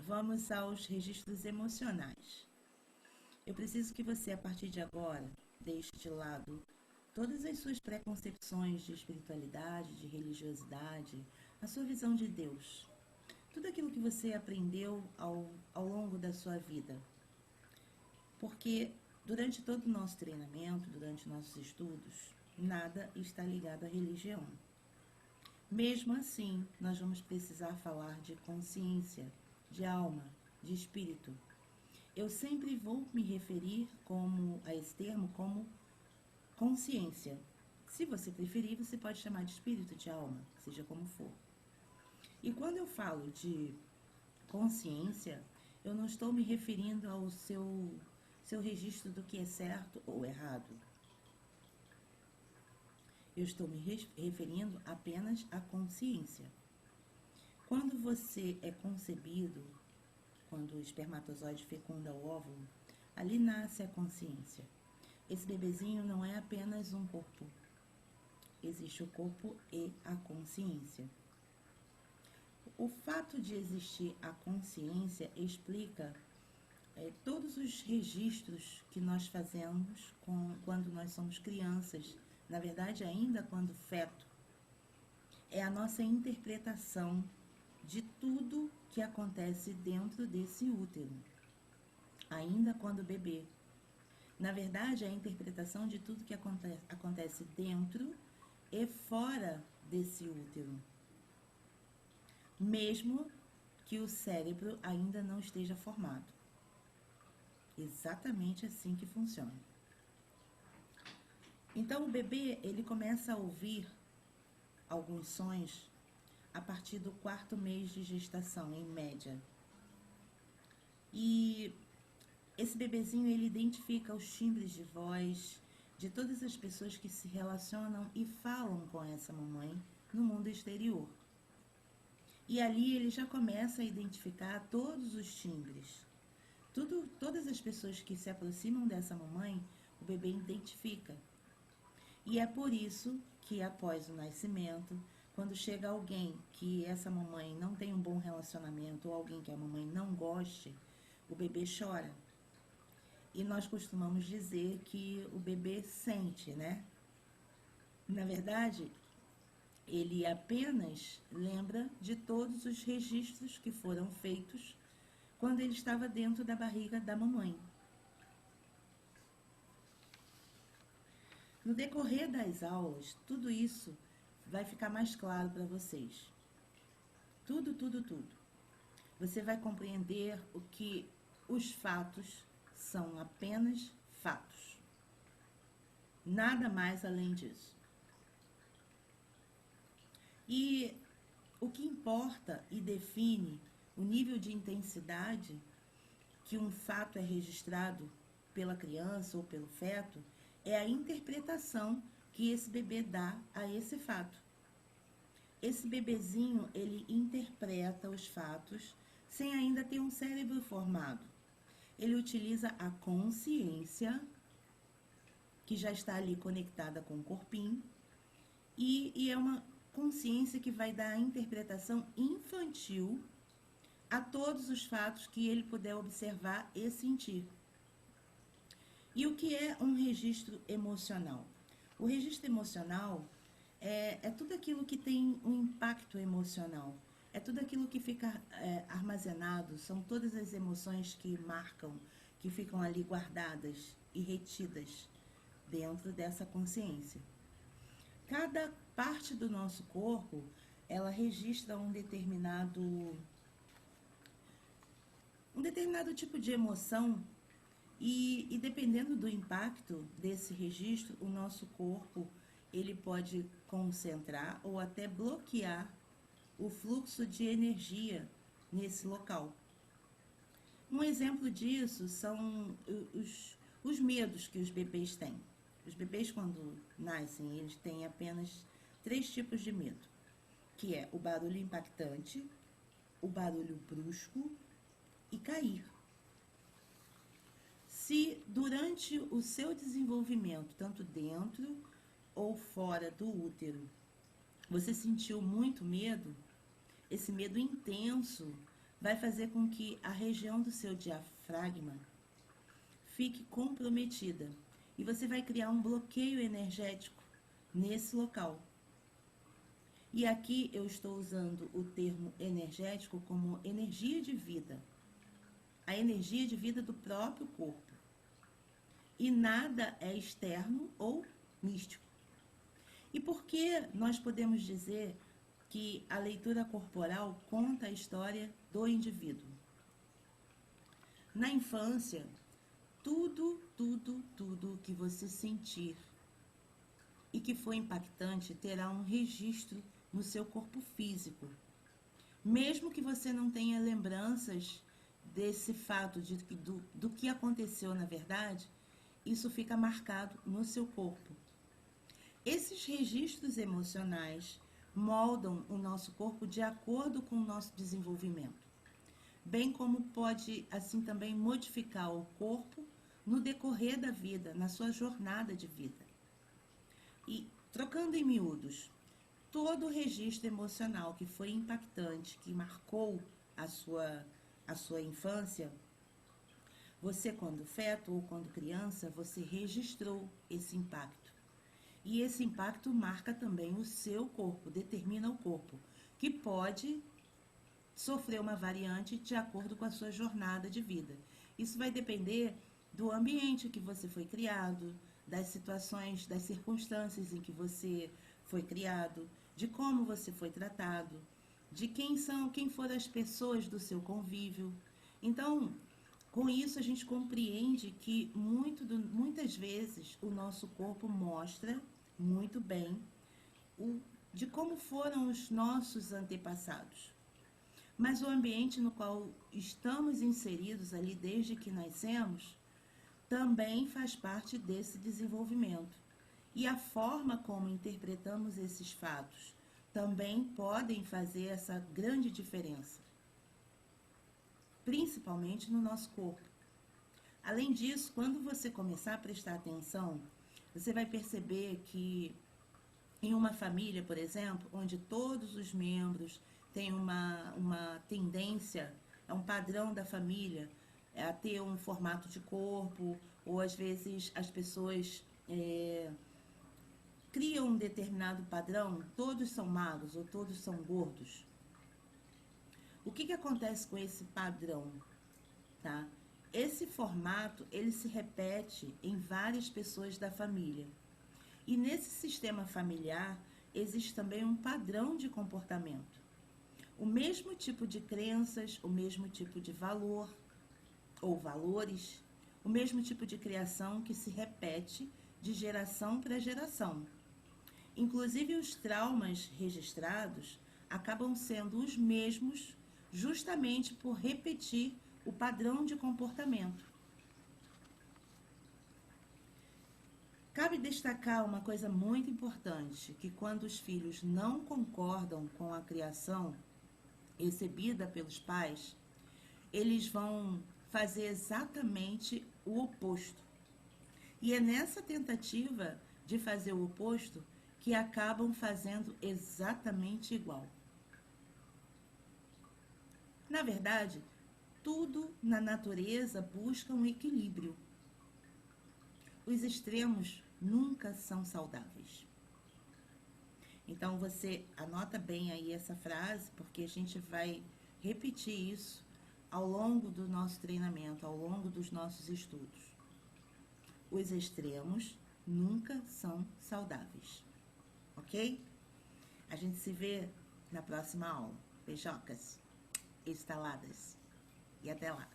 vamos aos registros emocionais. Eu preciso que você, a partir de agora, deixe de lado todas as suas preconcepções de espiritualidade, de religiosidade, a sua visão de Deus. Tudo aquilo que você aprendeu ao longo da sua vida. Porque durante todo o nosso treinamento, durante nossos estudos, nada está ligado à religião. Mesmo assim, nós vamos precisar falar de consciência, de alma, de espírito. Eu sempre vou me referir a esse termo como consciência. Se você preferir, você pode chamar de espírito, de alma, seja como for. E quando eu falo de consciência, eu não estou me referindo ao seu registro do que é certo ou errado. Eu estou me referindo apenas à consciência. Quando você é concebido, quando o espermatozoide fecunda o óvulo, ali nasce a consciência. Esse bebezinho não é apenas um corpo. Existe o corpo e a consciência. O fato de existir a consciência explica todos os registros que nós fazemos quando nós somos crianças, na verdade ainda quando feto. É a nossa interpretação de tudo que acontece dentro desse útero, ainda quando bebê. Na verdade, é a interpretação de tudo que acontece dentro e fora desse útero, mesmo que o cérebro ainda não esteja formado. Exatamente assim que funciona. Então, o bebê, ele começa a ouvir alguns sons a partir do 4º mês de gestação, em média. E esse bebezinho, ele identifica os timbres de voz de todas as pessoas que se relacionam e falam com essa mamãe no mundo exterior. E ali ele já começa a identificar todos os timbres. Todas as pessoas que se aproximam dessa mamãe, o bebê identifica. E é por isso que após o nascimento, quando chega alguém que essa mamãe não tem um bom relacionamento ou alguém que a mamãe não goste, o bebê chora. E nós costumamos dizer que o bebê sente, né? Na verdade, ele apenas lembra de todos os registros que foram feitos quando ele estava dentro da barriga da mamãe. No decorrer das aulas, tudo isso vai ficar mais claro para vocês. Tudo. Você vai compreender o que os fatos são apenas fatos. Nada mais além disso. E o que importa e define o nível de intensidade que um fato é registrado pela criança ou pelo feto é a interpretação que esse bebê dá a esse fato. Esse bebezinho, ele interpreta os fatos sem ainda ter um cérebro formado. Ele utiliza a consciência, que já está ali conectada com o corpinho, e é uma consciência que vai dar a interpretação infantil a todos os fatos que ele puder observar e sentir. E o que é um registro emocional? O registro emocional é tudo aquilo que tem um impacto emocional, é tudo aquilo que fica armazenado, são todas as emoções que marcam, que ficam ali guardadas e retidas dentro dessa consciência. Cada parte do nosso corpo, ela registra um determinado tipo de emoção e dependendo do impacto desse registro, o nosso corpo ele pode concentrar ou até bloquear o fluxo de energia nesse local. Um exemplo disso são os medos que os bebês têm. Os bebês, quando nascem, eles têm apenas 3 tipos de medo, que é o barulho impactante, o barulho brusco e cair. Se durante o seu desenvolvimento, tanto dentro ou fora do útero, você sentiu muito medo, esse medo intenso vai fazer com que a região do seu diafragma fique comprometida e você vai criar um bloqueio energético nesse local. E aqui eu estou usando o termo energético como energia de vida, a energia de vida do próprio corpo. E nada é externo ou místico. E por que nós podemos dizer que a leitura corporal conta a história do indivíduo? Na infância, tudo que você sentir e que foi impactante terá um registro no seu corpo físico. Mesmo que você não tenha lembranças desse fato, do que aconteceu na verdade, isso fica marcado no seu corpo. Esses registros emocionais moldam o nosso corpo de acordo com o nosso desenvolvimento, bem como pode, assim, também modificar o corpo no decorrer da vida, na sua jornada de vida. E, trocando em miúdos, todo registro emocional que foi impactante, que marcou a sua infância, você, quando feto ou quando criança, você registrou esse impacto. E esse impacto marca também o seu corpo, determina o corpo, que pode sofrer uma variante de acordo com a sua jornada de vida. Isso vai depender do ambiente que você foi criado, das situações, das circunstâncias em que você foi criado, de como você foi tratado, de quem foram as pessoas do seu convívio. Então, com isso a gente compreende que muitas vezes o nosso corpo mostra muito bem de como foram os nossos antepassados. Mas o ambiente no qual estamos inseridos ali desde que nascemos também faz parte desse desenvolvimento. E a forma como interpretamos esses fatos também podem fazer essa grande diferença, principalmente no nosso corpo. Além disso, quando você começar a prestar atenção, você vai perceber que em uma família, por exemplo, onde todos os membros têm uma tendência, é um padrão da família, a ter um formato de corpo, ou às vezes as pessoas criam um determinado padrão, todos são magros ou todos são gordos. O que acontece com esse padrão? Tá? Esse formato, ele se repete em várias pessoas da família. E nesse sistema familiar, existe também um padrão de comportamento. O mesmo tipo de crenças, o mesmo tipo de valor ou valores, o mesmo tipo de criação que se repete de geração para geração. Inclusive, os traumas registrados acabam sendo os mesmos justamente por repetir o padrão de comportamento. Cabe destacar uma coisa muito importante, que quando os filhos não concordam com a criação recebida pelos pais, eles vão fazer exatamente o oposto. E é nessa tentativa de fazer o oposto que acabam fazendo exatamente igual. Na verdade, tudo na natureza busca um equilíbrio. Os extremos nunca são saudáveis. Então você anota bem aí essa frase, porque a gente vai repetir isso ao longo do nosso treinamento, ao longo dos nossos estudos. Os extremos nunca são saudáveis. Ok? A gente se vê na próxima aula. Beijocas estaladas. E até lá.